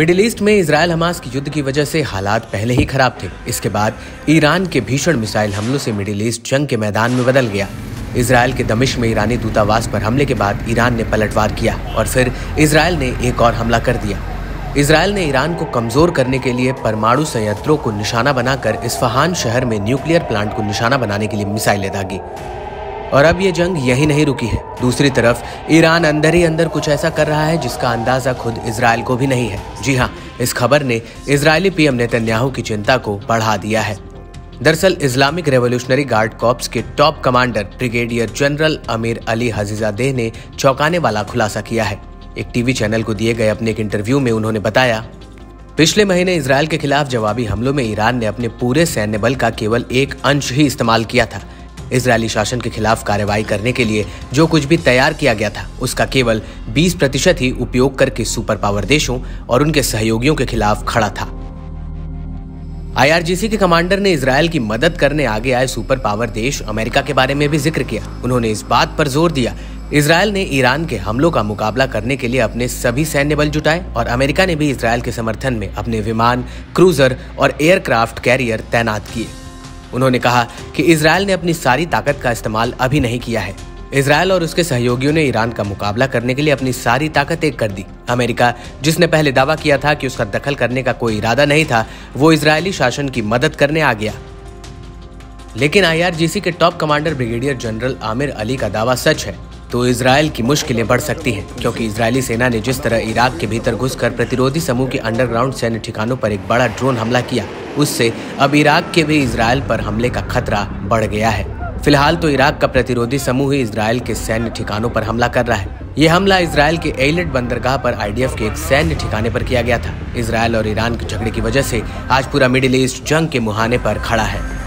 Middle east में Israel Hamas की युद्ध की वजह से हालात पहले ही खराब थे। इसके बाद ईरान के भीषण मिसाइल हमलों से मिडिल ईस्ट जंग के मैदान में बदल गया। इजरायल के दमिश्क में ईरानी दूतावास पर हमले के बाद ईरान ने पलटवार किया और फिर इजरायल ने एक और हमला कर दिया। इजरायल ने ईरान को कमजोर करने के लिए परमाणु संयंत्रों को निशाना बनाकर इस्फहान शहर में न्यूक्लियर प्लांट को निशाना बनाने के लिए मिसाइलें दागी। और अब ये जंग यही नहीं रुकी है। दूसरी तरफ ईरान अंदर ही अंदर कुछ ऐसा कर रहा है जिसका अंदाजा खुद इजरायल को भी नहीं है। जी हाँ, इस खबर ने इजरायली पीएम नेतन्याहू की चिंता को बढ़ा दिया है। दरअसल इस्लामिक रेवोल्यूशनरी गार्ड कॉर्प्स के top commander brigadier general Amir Ali Hajizadeh ने चौंकाने वाला खुलासा किया है। एक टीवी चैनल को दिए गए अपने एक इंटरव्यू में उन्होंने बताया, पिछले महीने इजरायल के खिलाफ जवाबी हमलों में ईरान ने अपने पूरे सैन्य बल का केवल एक अंश ही इस्तेमाल किया था। इजरायली शासन के खिलाफ कार्रवाई करने के लिए जो कुछ भी तैयार किया गया था उसका केवल 20% ही उपयोग करके सुपर पावर देशों और उनके सहयोगियों के खिलाफ खड़ा था। IRGC के कमांडर ने इजरायल की मदद करने आगे आए सुपर पावर देश अमेरिका के बारे में भी जिक्र किया। उन्होंने इस बात पर जोर दिया, इजरायल ने ईरान के हमलों का मुकाबला करने के लिए अपने सभी सैन्य बल जुटाए और अमेरिका ने भी इजरायल के समर्थन में अपने विमान, क्रूजर और एयरक्राफ्ट कैरियर तैनात किए। उन्होंने कहा कि इजरायल ने अपनी सारी ताकत का इस्तेमाल अभी नहीं किया है। इजरायल और उसके सहयोगियों ने ईरान का मुकाबला करने के लिए अपनी सारी ताकत एक कर दी। अमेरिका, जिसने पहले दावा किया था कि उसका दखल करने का कोई इरादा नहीं था, वो इजरायली शासन की मदद करने आ गया। लेकिन IRGC के top commander brigadier general Amir Ali का दावा सच है तो इजरायल की मुश्किलें बढ़ सकती हैं, क्योंकि इजरायली सेना ने जिस तरह इराक के भीतर घुसकर प्रतिरोधी समूह के अंडरग्राउंड सैन्य ठिकानों पर एक बड़ा ड्रोन हमला किया, उससे अब इराक के भी इजरायल पर हमले का खतरा बढ़ गया है। फिलहाल तो इराक का प्रतिरोधी समूह ही इजरायल के सैन्य ठिकानों पर हमला कर रहा है। ये हमला इजरायल के एलेट बंदरगाह पर IDF के एक सैन्य ठिकाने पर किया गया था। इजरायल और ईरान के झगड़े की वजह से आज पूरा मिडिल ईस्ट जंग के मुहाने पर खड़ा है।